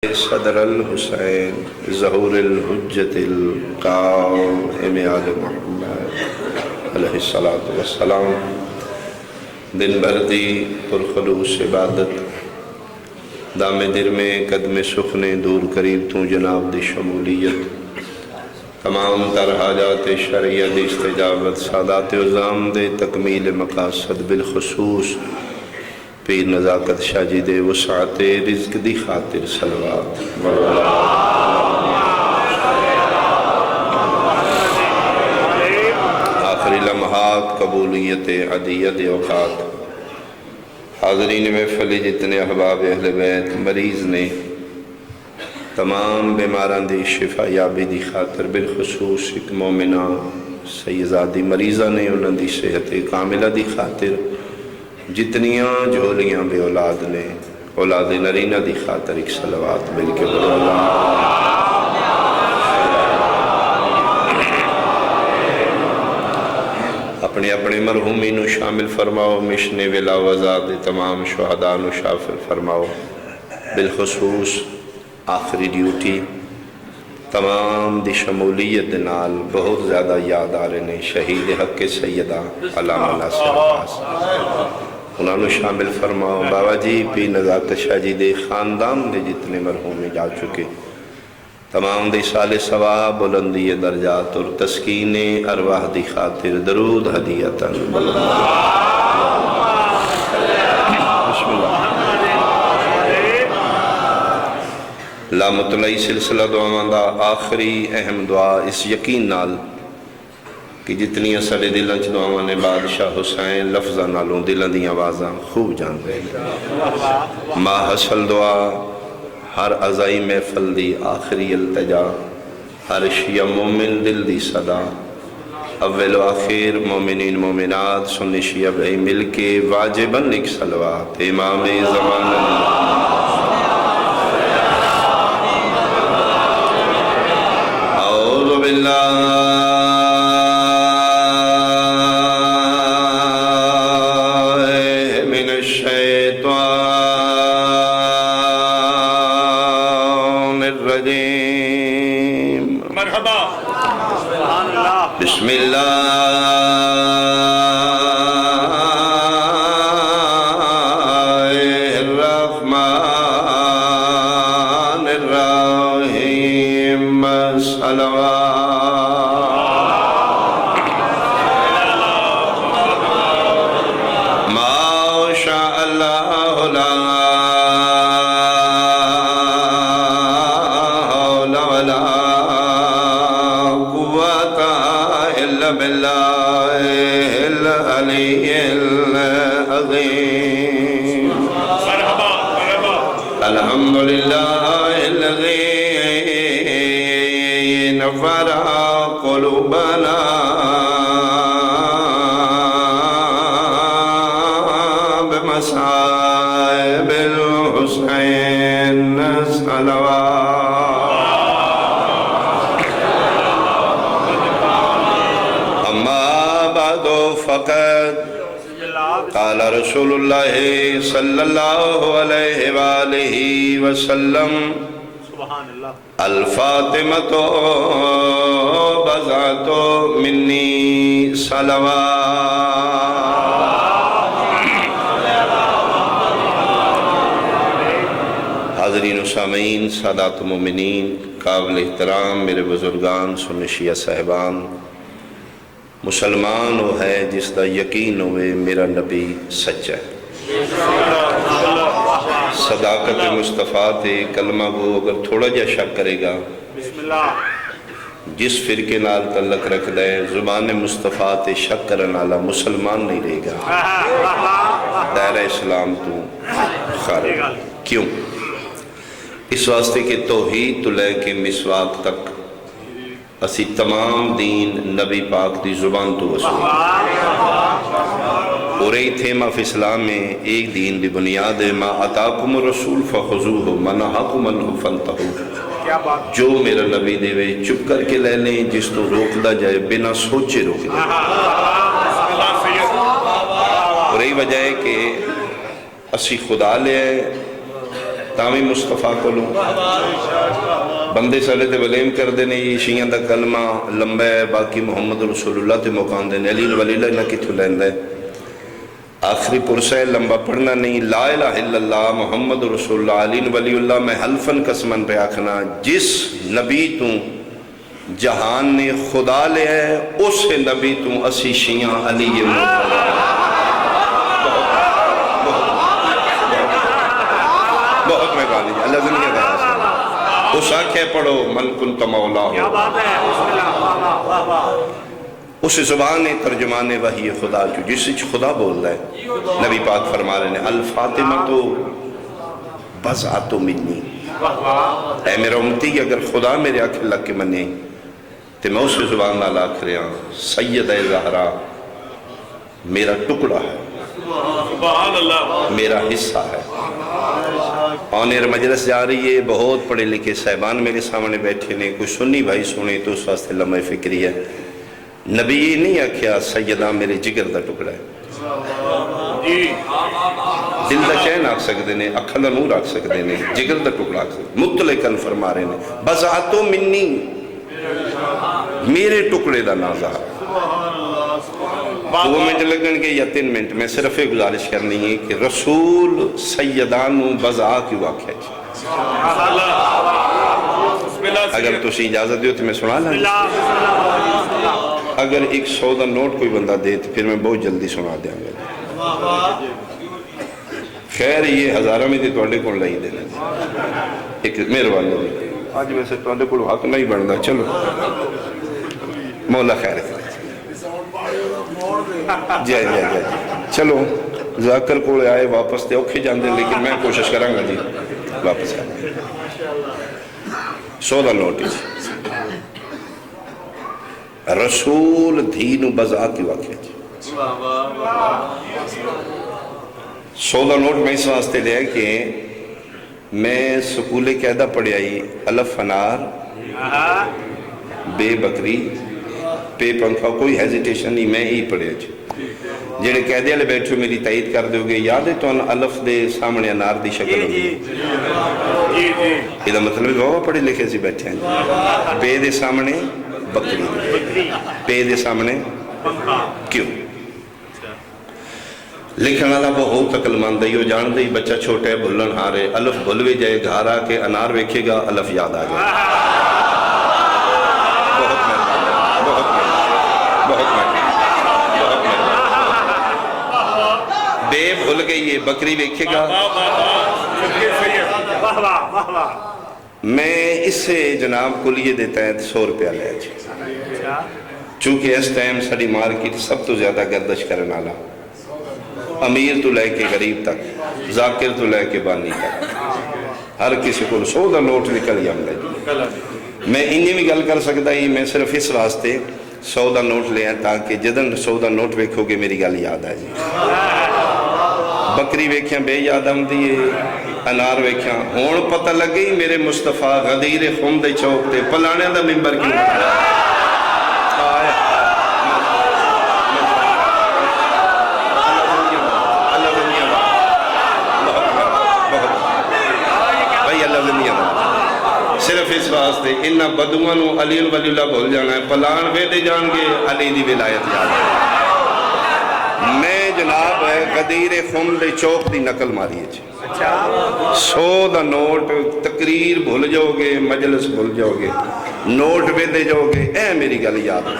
صدر الحسین ظہور الحجت القائم آل محمد علیہ السلام دن بھر دی پرخلوص عبادت دام در میں قدم سخنے دور قریب تو جناب دی شمولیت تمام تر حاجات شرعیہ دی استجابت سادات عظام دے تکمیل مقاصد بالخصوص پیر نزاکت شاجی دے وسعت رزق دی خاطر صلوات آخری لمحات قبولیت عدیت اوقات حاضرین محفل جتنے احباب اہل بیت مریض نے تمام بیماران دی شفا یابی دی خاطر بالخصوص ایک مومنہ سیدزادی مریضہ نے انہوں دی صحت کاملہ دی خاطر جتنیاں جھولیاں بے اولاد نے اولاد نرینہ دی خاطر ایک صلوات مل کے بڑھو اللہ اپنے اپنے مرحومین شامل فرماؤ مشن ولا وزاد تمام شہدان شافل فرماؤ بالخصوص آخری ڈیوٹی تمام دی شمولیت نال بہت زیادہ یاد آ رہے ہیں شہید حق سیدہ علامہ ناصر عباس انہوں نے شامل فرماؤ بابا جی پی نزاکت شاہ جی دے خاندان دے جتنے مرحومی جا چکے تمام دے سال ثواب بلندی درجات اور تسکین ارواح دی خاطر درود ہدیتاً بسم اللہ لا مطلعی سلسلہ دعاواں دا آخری اہم دعا اس یقین نال کہ جتنی سارے دلوں چ دعاواں نے بادشاہ حسین لفظاں نالوں دلوں دی آوازاں خوب جان رہے ما حسل دعا ہر عزائی محفل دی آخری التجا ہر شیعہ مومن دل دی صدا اول و آخر مومنین مومنات سنی شیعہ بھائی مل کے واجباً ایک صلوات امام زمان اعوذ باللہ بسم اللہ الرحمن الرحیم صلوات ما شاء اللہ لا حول ولا باللہ العلی العظیم الحمدللہ الذی نفر قلوبنا بمصائب الحسین صلوات فقط قال رسول اللہ صلی اللہ علیہ وآلہ وسلم الفاطمۃ بضعۃ منی صلوات حاضرین و سامعین سادات مومنین قابل احترام میرے بزرگان سنی شیعہ صاحبان مسلمان وہ ہے جس دا یقین ہوئے میرا نبی سچ ہے صداقت مصطفیٰ تے کلمہ وہ اگر تھوڑا جا شک کرے گا جس فرقے نال تعلق رکھ دے زبان مصطفیٰ تے شک کرن والا مسلمان نہیں رہے گا دائرہ اسلام تو خارج کیوں اس واسطے کہ توحید تو لے کے مسواک تک اسی تمام دین نبی پاک دی زبان تو وصول اور ای تھیمہ فی اسلام میں ایک دین دی بنیاد ہے ما اتاکم الرسول فخذوہ منہاکم عنہ فانتہو جو میرا نبی دے وے چپ کر کے لے لیں جس تو روک دا جائے بنا سوچے روک دے اور ای وجہ ہے کہ اسی خدا لے تاوی مصطفیٰ کو لوں بندے سالے تے ولیم کر دینے یہ شیعہ دا کلمہ لمبا ہے باقی محمد رسول اللہ تے مقام دینے علی ولی اللہ نہ کتھو لیندہ ہے آخری پرسہ ہے لمبا پڑھنا نہیں لا الہ الا اللہ محمد رسول اللہ علی ولی اللہ میں حلفن قسمن پہ آکھنا جس نبی تو جہان نے خدا لے ہے اس نبی تو اسی شیعہ علی مرتضی بہت میں کہا لیجئے اللہ زمین کا رسول اس آنکھیں پڑھو من کنت مولا ہو اس زبان ترجمان وحی خدا جو جس سے خدا بول رہا ہے نبی پاک فرما رہے ہیں الفاطمہ تو بضعۃ منی اے میرا امتی اگر خدا میرے آنکھ لگ کے منے تو میں اس زبان نال آکھ رہا ہوں سید زہرا میرا ٹکڑا ہے میرا حصہ ہے آنر مجلس جا رہی ہے بہت پڑھے لکھے صاحبان میرے سامنے بیٹھے نے کوئی سنی بھائی سنے تو اس واسطے لمحہ فکری ہے نبی یہ نہیں آکھیا سیدہ میرے جگر دا ٹکڑا ہے دل دا چین آکھ سکتے نے اکھل دا نور آکھ سکتے نے جگر دا ٹکڑا آکھ سکتے مطلقاً فرما رہے نے بضعۃ منی میرے ٹکڑے دا نازا 2 منٹ لگن گے یا 3 منٹ میں صرف ایک گزارش کرنی ہے کہ رسول سیدانو بضعہ کیوں آکھیا اگر تسی اجازت دیو تو میں سنا لیں اگر 100 دا نوٹ کوئی بندہ دے تو پھر میں بہت جلدی سنا دیا گا خیر یہ ہزارہ میں دی توڑے کو لائی دینا ایک مہربانی دی آج ویسے توڑے کو حق نہیں بڑھنا چلو مولا خیر کرے جائے جائے جائے چلو ذاکر کو آئے واپس دے اوکھے جان دیں لیکن میں کوشش کروں گا جی واپس آئے 100 دا نوٹس رسول دھین بضعہ کی واقعہ جی 100 دا نوٹ میں اس واسطے لیا کہ میں سکولے قیدہ پڑھے آئی الف انار بے بکری پے پنکھا کوئی ہیزیٹیشن نہیں میں ہی پڑھے جی جنہیں قیدے والے بیٹھو میری تائید کر دو گے یاد ہے تو الف دے سامنے انار دی شکل ہوگی یہ مطلب بابا پڑھے لکھے سے بیٹھے ہیں بے دے سامنے بکری پے دے سامنے کیوں لکھن والا بہت عقل مند ہے جان دے بچہ چھوٹا ہے بھلن ہارے الف بھول بھی جائے گھر آ کے انار ویکھے گا الف یاد آ جائے بہت مہربانی بہت مہربانی بے بھول گئی ہے بکری ویکھے گا میں اس سے جناب کو لیے دیتا ہے 100 روپیہ لے چونکہ اس ٹائم ساری مارکیٹ سب تو زیادہ گردش کرنے والا امیر تو لے کے غریب تک ذاکر تو لے کے بانی تک ہر کسی کو 100 دا نوٹ نکل جاؤں میں انہیں بھی گل کر سکتا ہی میں صرف اس واسطے 100 دا نوٹ لے ہیں تاکہ جدن 100 دا نوٹ ویکھو گے میری گل یاد آ جائے بکری ویکھیاں بے یاد ہم دیئے انار ویکھیاں ہون پتہ لگئی میرے مصطفیٰ غدیر خم دے چوک تے پلانے دا ممبر کیوں صرف اس واسطے انہا بدوانو علی ولی اللہ بھول جانا ہے پلان ویدے جان گے علی دی ولایت یاد ہے میں جناب ہے غدیر خم دے چوک دی نقل ماری ہے 100 دا نوٹ تقریر بھول جاؤ گے مجلس بھول جاؤ گے نوٹ ویدے جاؤ گے اے میری گل یاد ہے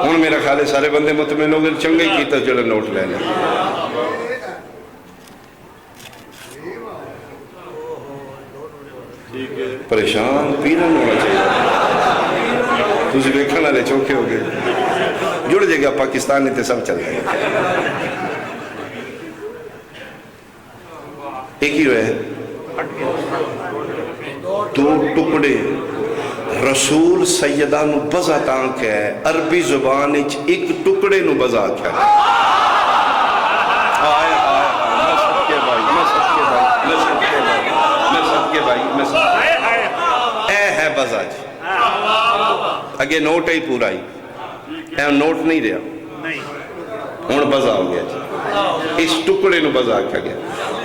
ہون میرا خیال ہے سارے بندے مطمئن ہو گئے چنگے کیتا جڑا نوٹ لے لیں پریشان پیرن ہونا چاہیے تُسی بیکھن والے چوکے ہو گئے جڑ جائے گا پاکستان نے تے سب چل جائے گا ایک ہی ہوئے 2 ٹکڑے رسول سیدہ نو بزا تانک ہے عربی زبان ایک ٹکڑے نو بزا کیا آئے میں صدقے بھائی اے ہے بزا جی اگے نوٹ ہی پورا ہی اے نوٹ نہیں رہا ہون بزا ہو گیا جی اس ٹکڑے نو بزا کیا گیا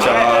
4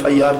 FIR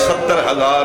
70,000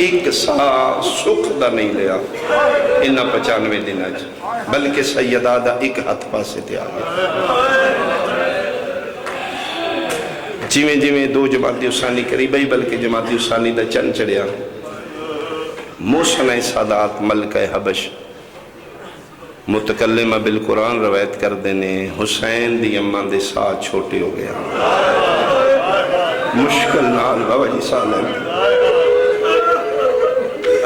ایک سا سکھ دا نہیں لیا انہاں 95 دنوں چ، بلکہ سیدہ دا ایک ہاتھ پاسے تے آ گیا۔ جویں جویں دو جماعتی ثانی قریب ہی بلکہ جماعتی ثانی دا چن چڑھیا، موسن سادات ملکہ حبش متکلمہ بالقرآن روایت کر دینے حسین دی اماں دے ساتھ چھوٹے ہو گیا، مشکل نال بابا جی سالم۔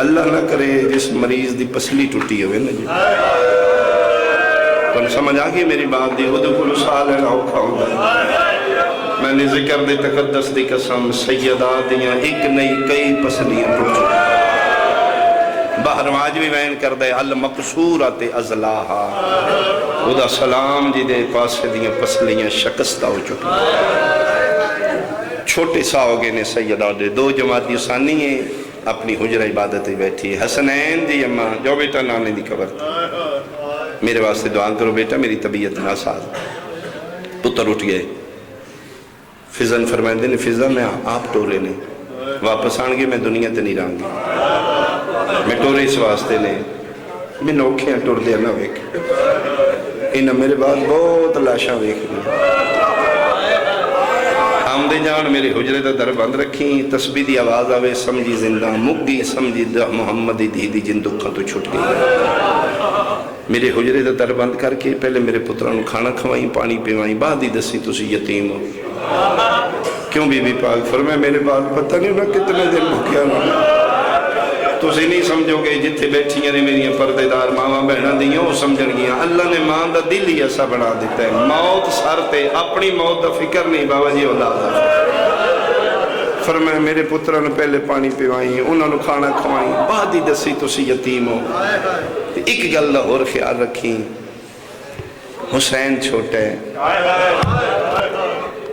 اللہ نہ کرے جس مریض دی پسلی ٹوٹی ہوئے نا جی، تو سمجھ آگئی میری بات دی، وہ کلو سال ہے اوکھا ہوگا۔ میں نے ذکر دے تقدس دی قسم سیدہ دیاں ایک نئی کئی پسلیاں ٹوٹ چکا، باہر آج بھی وین کر دے المقصورات ازلاحا، خدا سلام جی دے پاس دیاں پسلیاں شکستہ ہو چکی، چھوٹے سا ہو گئے نے سیدہ دے دو جماعتی ثانی ہیں اپنی حجرہ عبادت بیٹھی ہے۔ حسنین دی اماں جو بیٹا نانے دی قبر میرے واسطے دعا کرو بیٹا میری طبیعت ناساز، پتر اٹھ گئے، فضل فرمائیں دے فضل میں آپ ٹورے نے واپس آنگے میں دنیا تے نہیں رہاں میں ٹورے اس واسطے نے میں نوکھیاں ٹور دیا نہ ویک انہاں میرے بعد بہت لاشاں ویک گئے، آمدے جان میرے حجرے دا در بند رکھیں، تسبیح دی آواز آوے سمجھی زندہ مگی سمجھی محمد دی دی جن دکھا تو چھٹ گئی، میرے حجرے دا در بند کر کے پہلے میرے پتران کھانا کھوائیں پانی پیوائیں، بعد ہی دسی تسی یتیم ہو کیوں بی بی پاک فرمائے میرے بعد پتہ نہیں انہاں کتنے دن بھکیا نہ تو سے نہیں سمجھو گے جتھے بیٹھیاں نے میری پردے دار ماما بہنہ دیاں وہ سمجھن گیا، اللہ نے ماں دا دل ہی ایسا بنا دیتا ہے، موت سر تے اپنی موت دا فکر نہیں بابا جی اولاد دا فرمائے میرے پتروں نے پہلے پانی پیوائیں انہوں نے کھانا کھوائیں بعد ہی دسی تسی یتیم ہو۔ ایک گل اور خیال رکھیں، حسین چھوٹا ہے،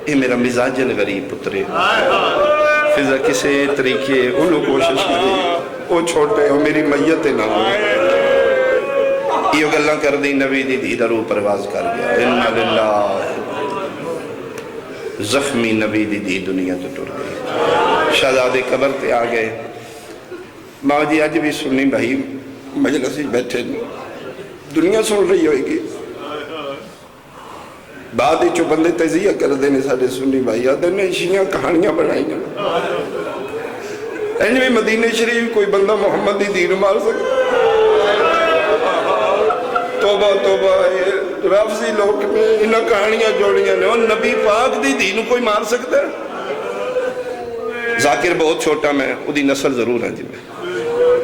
یہ میرا مزاجن غریب پترے، فضا کسے طریقے انہوں کوشش کریں وہ چھوٹے ہو میری میت نہ ہو، یہ گلہ کر دی نبی دی دی درو پرواز کر گیا، انہا للہ زخمی نبی دی دی دنیا تو ٹر گئی، شہزادے قبر تے آ گئے، ماں جی آج بھی سنی بھائی مجلسی بیٹھے دنیا سن رہی ہوئے گی، بعد ہی چو بندے تجزیہ کر دینے سارے سنی بھائی آدھے نے شیعہ کہانیاں بنائیں گے، اینویں مدینہ شریف کوئی بندہ محمد دی دین مار سکتا، توبہ توبہ رافضی لوگ میں انہاں کہانیاں جوڑیاں نے اور نبی پاک دی دین کوئی مار سکتا ہے؟ ذاکر بہت چھوٹا میں ادھی نسل ضرور ہے جی میں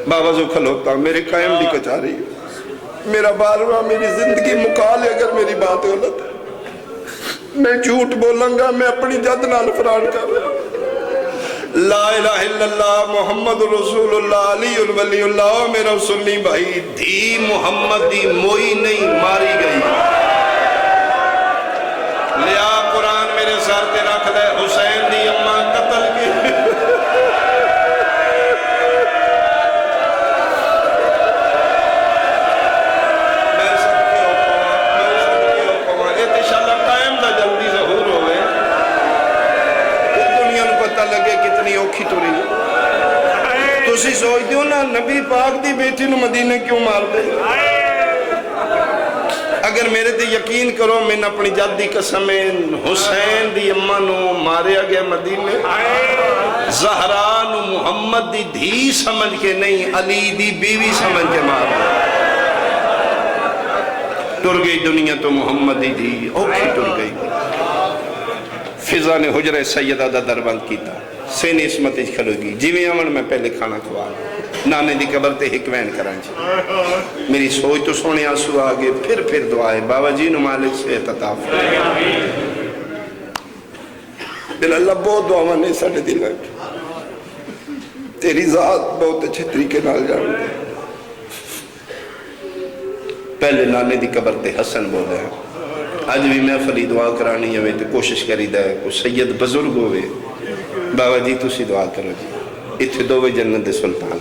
بابا جو کھلوتا میرے قائم دی کچاری میرا بارواں میری زندگی مکال ہے اگر میری بات غلط ہے، میں جھوٹ بولوں گا میں اپنی جد نال فران کر رہا ہوں، لا الہ الا اللہ محمد رسول اللہ علی الولی اللہ میرا سنی بھائی دھی محمد دی موئی نہیں ماری گئی، لیا قرآن میرے سر تے رکھ دے حسین دی اماں قتل کی میں سب کے اوپر یہ انشاءاللہ قائم دا جلدی ظہور ہوئے دنیا نو پتہ لگے کتنی اوکھی تو رہی تو اسی سوچ دیو نا نبی پاک دی بیٹی نو مدینے کیوں مار دے، اگر میرے تے یقین کرو میں اپنی جد دی قسمیں حسین دی اماں نو ماریا گیا مدینے، زہرا نو محمد دی دھی سمجھ کے نہیں علی دی بیوی سمجھ کے مار دے، ٹر گئی دنیا تو محمد دی دھی اوکھی ٹر گئی، فضا نے حجرہ سیدہ دا دربند کیتا سین اسمت اچ کھلو گی جیویں امن میں پہلے کھانا کھوا نانے دی قبر تے حکمین کرانچ میری سوچ تو سونے آنسو آگے پھر دعائے بابا جی نو مالک سے اتطاف دل اللہ بہت دعا نے ساڑھے دل ہے تیری ذات بہت اچھے طریقے نال جان دے پہلے نانے دی قبر تے حسن بولے ہیں آج بھی میں فلی دعا کرانی ہے تو کوشش کری دے کوئی سید بزرگ ہوئے بابا جی تسی دعا کرو جی اتھے دووے جنت دے سلطان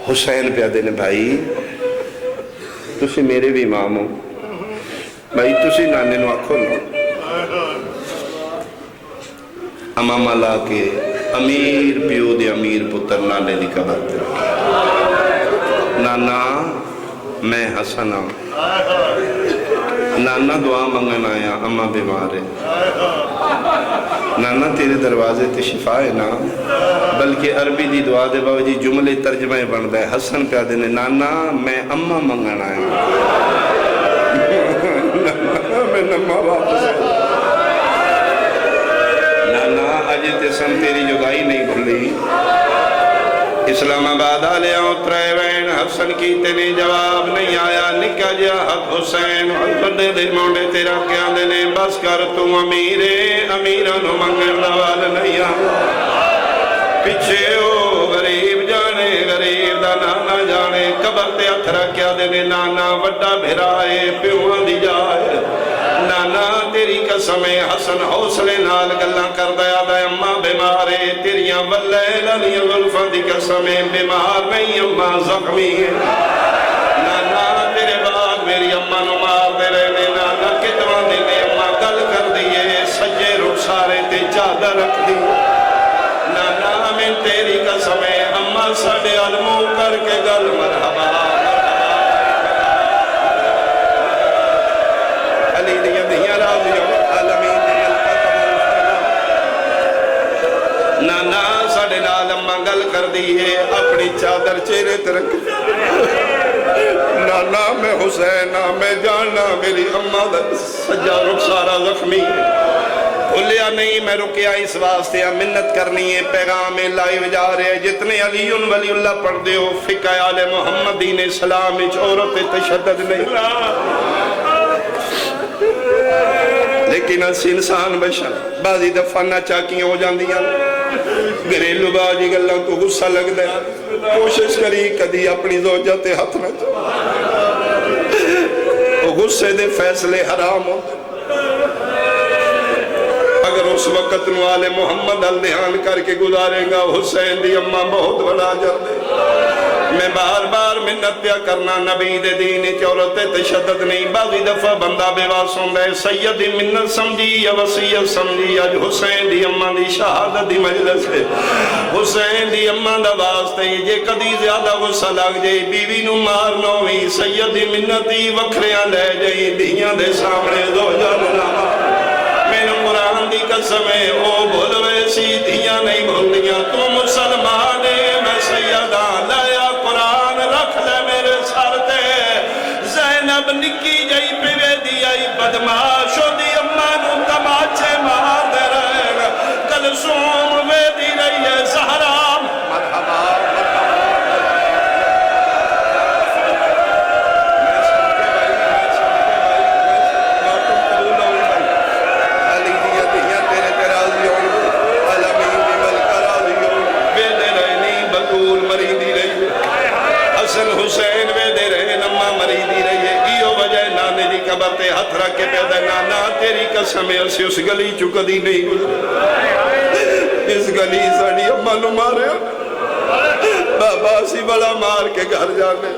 حسین پیادے نے بھائی تسی میرے بھی امام ہو بھائی تسی نانے نو آکھو نو امامہ لا کے امیر پیو دے امیر پتر نانے دی قبر تے رکھی نانا میں حسن ہوں نانا دعا منگن آیا اماں بیمار ہے نانا تیرے دروازے تے شفا ہے نا بلکہ عربی دی دعا دے باوجی جملے ترجمہ بن دے حسن پہ آدھے نانا میں اماں منگن آیا نانا میں نمہ واپس نانا اجے تے سن تیری جدائی نہیں بھلی اسلام آباد آلے اترے وین حسن کی تینے جواب نہیں آیا نکا جا حق حسین خدے دے موڑے تیرا کیا دینے بس کر تو امیرے امیران منگن نوال نہیں آیا پچھے ہو غریب جانے غریب دا نانا جانے قبر تے اتھرا کیا دینے نانا وڈا بھرائے پیوان دی جائے نانا تیری قسم حسن حوصلے نال گلاں کر دیا دا اماں بیمارے تیریاں واللیل علی غلفہ دی قسم بیمار نہیں اماں زخمی ہے نانا تیرے بعد میری اماں نو مار دے رہنے نانا کتوان دینے اماں گل کر دیئے سجے رخسارے تے چادر رکھ دی نانا میں تیری قسم اماں ساڑے علموں کر کے گل مرحبا علی دیا دیا راضیوں عالمین دیا نانا ساڑے نال اماں گل کر دیئے اپنی چادر چہرے ترک نانا میں حسین میں جاننا میری اماں سجا رخسارہ زخمی بھولیا نہیں میں رکیا اس واسطے منت کرنی ہے پیغام لائیو جا رہے جتنے علی ولی اللہ پڑھ دے ہو فقہ آل محمد دین اسلام عورت تشدد نہیں لیکن اسی انسان بشر بعضی دفعہ نہ چاکیاں ہو جاندیاں گھریلو باجی گلاں تو غصہ لگ دے کوشش کری کدی اپنی زوجہ تے ہاتھ نہ وہ غصے دے فیصلے حرام ہو اگر اس وقت نوال محمد الدہان کر کے گزاریں گا حسین دی اماں بہت بڑا جاندے میں بار بار منت پیا کرنا نبی دے دین عورت تشدد نہیں بعضی دفعہ بندہ بے واسوں دے سید منت سمجھی یا وسیعت سمجھی آج حسین دی اماں دی شہادت دی مجلس ہے حسین دی اماں دا واسطے یہ کدی زیادہ غصہ لگ جائے بیوی نو مارنو ہی سید منتی وکھریاں لے جائیں دیاں دے سامنے دو جاننا میں نے قرآن دی قسم ہے او بھولوے سی دیاں نہیں بھولنیاں تو مسلمانے میں سیدان لایا قرآن رکھ لے میرے سر تے زینب نکی جائی پیوے دی آئی بدماشو دی اماں نو تماچے مار دے رہے کلثوم وے دی رہی ہے زہرا مرحبا حسین وے دے رہے نمہ مریدی رہے ایو وجہ نانے دی قبر تے ہتھ رکھ کے پیدا نانا تیری قسم اسی اس گلی چکدی نہیں گزر اس گلی ساڑی اماں نو مارے بابا اسی بڑا مار کے گھر جانے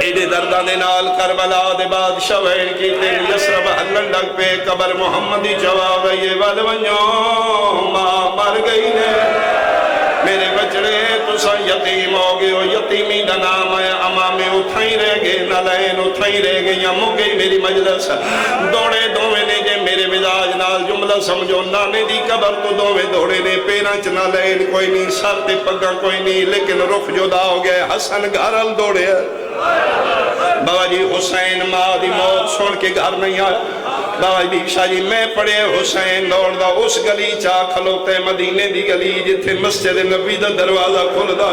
ایڈے دردہ دے نال کربلا دے بعد شوین کی تیری یسرب ہنگن ڈگ پہ قبر محمدی جواب یہ والونیوں ماں مر گئی نے میرے بچڑے تو سا یتیم ہو گئے ہو یتیمی دا نام ہے امامے اٹھائی رہ گئے نالین اٹھائی رہ گئے یا مو گئی میری مجلس دوڑے دووے نے جے میرے مزاج نال جملہ سمجھو نانے دی قبر تو دووے دوڑے نے پیرانچ نالین کوئی نہیں سر تے پگا کوئی نہیں لیکن رخ جدا ہو گئے حسن گھرل دوڑے بابا جی حسین ماں دی موت سن کے گھر نہیں آیا بابا جی شاہ جی میں پڑے حسین دوڑ دا اس گلی چاہ کھلوتے مدینے دی گلی جتھے مسجد نبی دا دروازہ کھل دا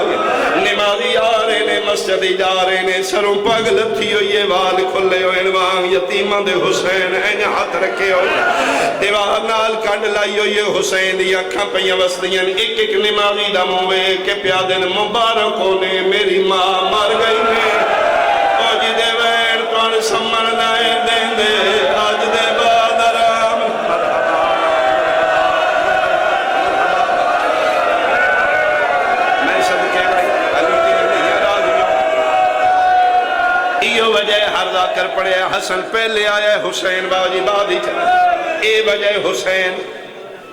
نمازی آ رہے نے مسجد جا رہے نے سروں پگ لتھی ہوئی ہے وال کھلے ہوئے انوان یتیمہ دے حسین این ہاتھ رکھے ہوئے دیوار نال کھنڈ لائی ہوئی ہے حسین دی اکھاں پہیاں وسطیاں ایک ایک نمازی دا موے کہ پیادن مبارک ہونے میری ماں مر گئی نے او جی دے وین کون سمن نائے دیں دے آج دے بعد آرام میں صدقے بھائی علی دی نہیں راضیوں ایو وجہ ہر ذاکر پڑے حسن پہلے آئے حسین باجی بعد ہی چلا اے وجہ حسین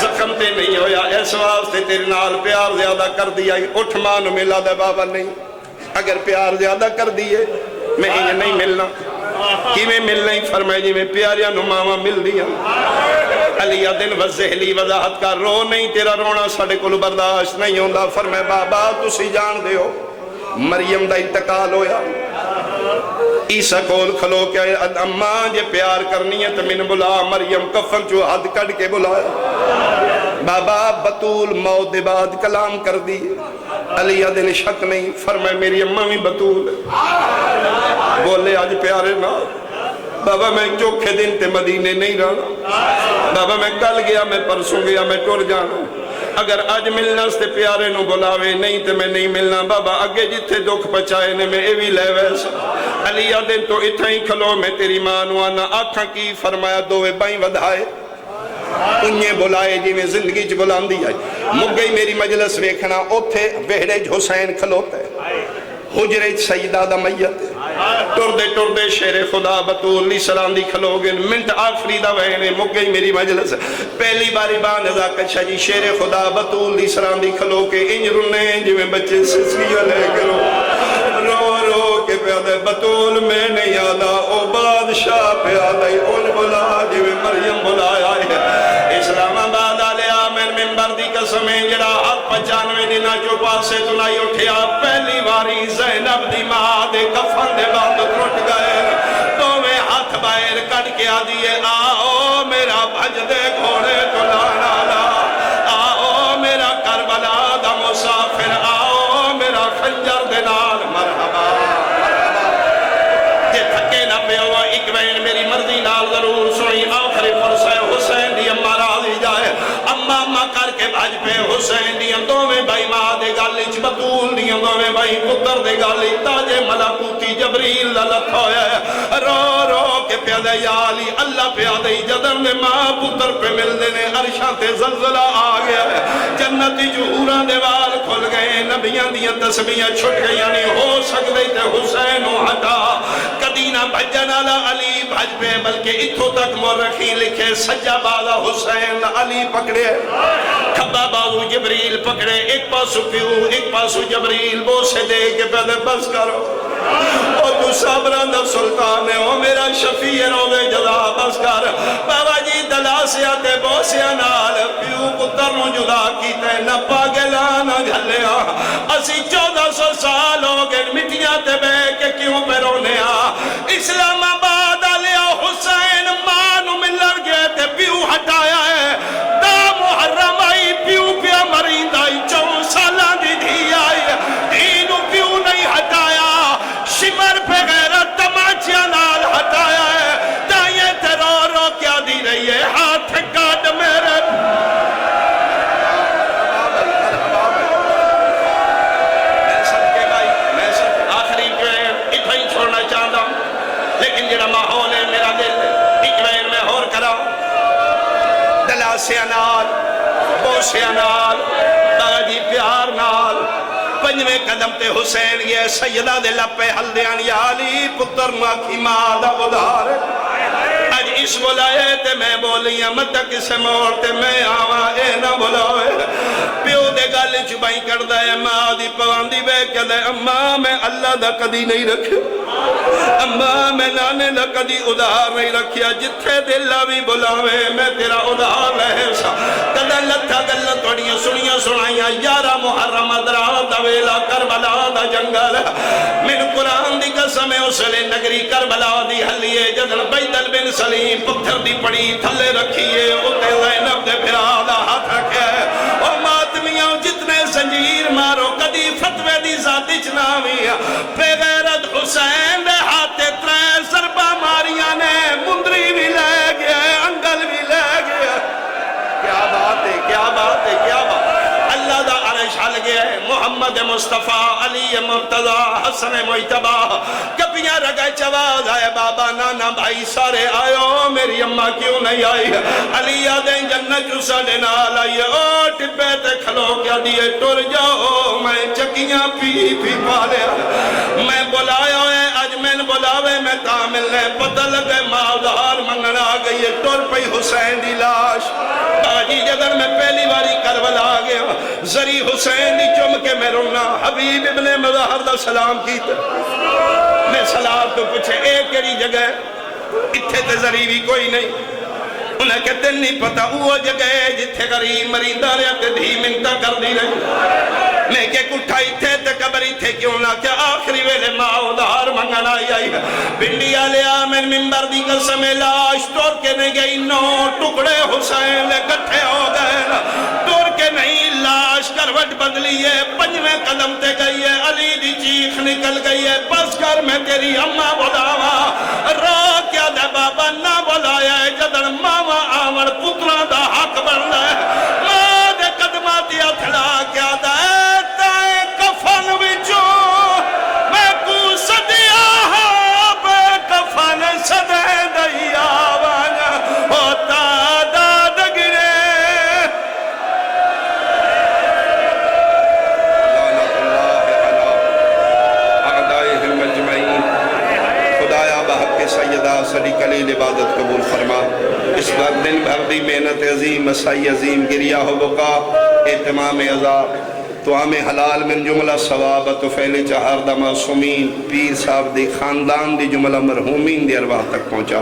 زخم تے نہیں ہویا، اس واسطے تیرے نال پیار زیادہ کر دیا، اٹھ ماں نو ملا دے بابا نہیں، اگر پیار زیادہ کر دیے میں انہیں نہیں ملنا، کی میں ملنا ہی فرمائے جی میں پیاریاں نو ماما مل دیا۔ علی دن وزہلی وضاحت کا رو نہیں، تیرا رونا ساڑھے کو برداشت نہیں ہوندہ، فرمائے بابا تسی جان دے ہو مریم دا انتقال ہویا، عیسیٰ کول کھلو کہ اماں جے پیار کرنی ہے تو من بلا، مریم کفن چو حد کڑ کے بلایا، بابا بطول موت دے بعد کلام کر دی، علی دن شک نہیں، فرمائے میری اماں بھی بطول بولے آج پیارے نہ بابا میں چوکھے دن تے مدینے نہیں رہنا، بابا میں کل گیا میں پرسوں گیا میں ٹور جانا، اگر آج ملنا ستے پیارے نو بلاوے نہیں تے میں نہیں ملنا، بابا اگے جتھے دکھ پچائے نے میں ایوی لے ویسا، علی دن تو اتھا ہی کھلو میں تیری ماں نو آنا، آنکھاں کی فرمایا دوے بائیں ودھائے انہیں بلائے جی میں زندگی چ بلان دی آئی، مگئی میری مجلس ویکھنا اوتھے بہڑے حسین کھلوتے حجرے سیدہ دا میت ٹر دے شیر خدا بطول علیہ السلام دی کھلو گے منٹ آخری دا وینے مگئی میری مجلس پہلی باری نزاکت شاہ جی شیر خدا بطول علیہ السلام دی کھلو کے انج رنے جی میں بچے سسکیہ لے کرو رو رو کے پیادے بطول میں نہیں آدھا او بادشاہ پیادے ان بلا جی میں مریم بلایا ہے اسلام آباد آلے آمین ممبر دی قسمیں جڑا حق 95 دینا جو پاسے تنائی اٹھیا پہلی باری زینب دی ماں دے کفن دے بعد ٹوٹ گئے تو میں ہاتھ باہر کٹ کے آدھیے آؤ میرا بھج دے گھوڑے تو لانا لا آؤ میرا کربلا دا مسافر آؤ میرا خنجر دے نال مرحبا جے تھکے نہ پہ ہوا اکوین میری مرضی نال ضرور سنی آخری فرصہ حسین دی امہ راضی جائے امہ کر کے بھج پہ حسین دی دو میں بھائی ماں دے گالی چ بطول دی دو میں بھائی پتر دے گالی تاج ملکوتی جبریل للت ہویا ہے رو رو کے پیادے یالی اللہ پیادے جدن دے ماں پتر پہ مل دینے عرشاں تے زلزلہ آ گیا ہے جنتی جہوران دے وال کھل گئے نبیان دیاں تسبیاں چھٹ گئی یعنی ہو سکتے تے حسین ہٹا کدینہ بھجن علی علی بھج پہ بلکہ اتھو تک مورخی لکھے سجا بازا حسین علی پکڑے کھبا بازو جبریل پکڑے ایک پاسو پیو ایک پاسو جبریل بو سے دے کے پہلے بس کرو او تو صبران دا سلطان ہے او میرا شفیع روزے جزا بس کر بابا جی دلا سے آتے بو سے نال پیو پتر نو جدا کیتے نہ پاگلانہ جھلیا اسی 1400 سال ہو گئے مٹیاں تے بے کے کیوں پہ رونے اسلام آباد آلیا حسین مانو ملر گئے تے پیو ہٹایا ہے دا محرم آئی پیو پیا مرین دائی 4 سالان دی دھی آئی دینو پیو نہیں ہٹایا شمر پہ غیرت تماچیا نال ہٹایا ہے دائیں تیرو رو کیا دی رہی ہے ہاتھ کاٹ میرے لیکن جڑا ماحول ہے میرا دل اکوین میں ہور کرا دلا سے انال بو سے انال داجی پیار نال پنجویں قدم تے حسین یہ سیدہ دے لپے حلدیان یا علی پتر ماکی مادہ بدھار اج اس بلائے تے میں بولیاں مدہ کسے موڑتے میں آواں اے نہ بلائے پیو دے گالے چبائیں کردہ ہے ماں دی پواندی بے کدے اماں میں اللہ دا قدی نہیں رکھے اماں میں نانے دا قدی ادھار نہیں رکھیا جتھے دلہ بھی بلاوے میں تیرا ادھار رہے سا کدہ لتھا گلہ توڑیاں سنیاں سنائیاں 11 محرم ادرا دا ویلا کربلا دا جنگل من قرآن دی قسم اسلے نگری کربلا دی حلیے جدن بیدل بن سلیم پتھر دی پڑی تھلے رکھیے اتے زینب دے پھرا دا ہاتھ رکھے اور ماتمیاں جتنے زنجیر مارو کدی فتوے دی ذاتی چناوی پہ غیرت حسین دے ہاتھے 3 ضربہ ماریاں نے مندری بھی لے گیا انگل بھی لے گیا کیا بات ہے کیا بات ہے کیا بات اللہ دا عرش حل گیا ہے محمد مصطفیٰ علی مرتضی حسن مجتبہ کبیاں رگے چواز آئے بابا نانا بھائی سارے آئے میری اممہ کیوں نہیں آئی علی آدھیں جنت جو ساڑے نال آئیے او ٹپے تے کھلو کیا دیئے ٹر جاؤ میں چکیاں پی پالے میں بلایا ہے آج میں بلاوے میں کامل نے پتہ لگے ماؤدار منگنا آگئی ہے ٹور پئی حسین دی لاش آجی جدر میں پہلی باری کربلا آگیا زری حسین دی چم کے میں رونا حبیب ابن مظاہر دا سلام کیتا میں سلام تو پوچھے ایک کری جگہ اتھے تے زری بھی کوئی نہیں انہیں کہتے نہیں پتا وہ جگہ جتھے غریب مریندہ رہا تے دھی منتہ کر دی رہی میں کہ کٹھائی تھے تے قبری تھے کیوں نہ کیا آخری ویلے ماں دھار منگنا آئی بنڈی آلیا میں ممبر دی قسم لاش توڑ کے نہیں گئی 9 ٹکڑے حسین لے کٹھے ہو گئے توڑ کے نہیں لاش کروٹ بدلی ہے 5ویں قدم تے گئی ہے علی دی چیخ نکل گئی ہے بس کر میں تیری اماں بلاوا را کیا دے بابا نہ بلایا ہے جدن ماما آمر پترہ دا حق بڑھنا ہے ماں دے قدماتی اتھڑا کیا دے تائیں کفن بچو میں کو صدیا بے کفن صدے دیا وانا ہوتا داد گرے لعنت اللہ علی اعدائهم اجمعین خدایا بحق سیدہ صلی کلیل عبادت قبول فرما اس وقت دن بھر دی محنت عظیم مسائی عظیم گریہ ہو بقا اہتمام عذاب تو ہمیں حلال من جملہ ثواب تو فعل چہار دا معصومین پیر صاحب دی خاندان دی جملہ مرحومین دی ارواح تک پہنچا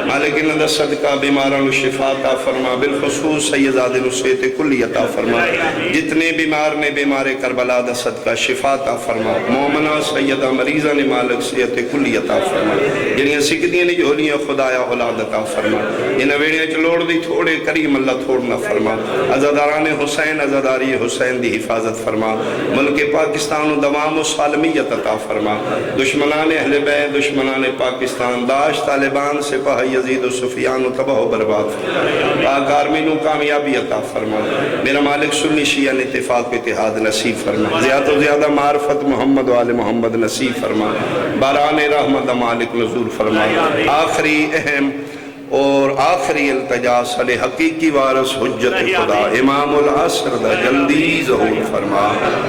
مالک انہا صدقہ بیماران و شفا عطا فرما بالخصوص سیداد نصیت کلی عطا فرما جتنے بیمار نے بیمار کربلا دا صدقہ شفا عطا فرما مومنہ سیدہ مریضہ نے مالک سیت کلی عطا فرما جنہیں سکدیاں نے جھولیاں خدایا اولاد عطا فرما انہا ویڑیاں چلوڑ دی تھوڑے کریم اللہ تھوڑنا فرما عزاداران حسین عزاداری حسین دی حفاظت فرما ملک پاکستان و دوام و سالمیت عطا فرما دشمنان اہل بیت دشمنان پاکستان داعش طالبان سپاہ یزید و سفیان و تباہ و برباد فرما پاک آرمین و کامیابی عطا فرما میرا مالک سنی شیعہ اتفاق و اتحاد نصیب فرما زیادہ و زیادہ معرفت محمد و آل محمد نصیب فرما باران رحمت مالک نزول فرما آخری اہم اور آخری التجا صلی حقیقی وارث حجت خدا امام العصر دا جلدی ظہور فرما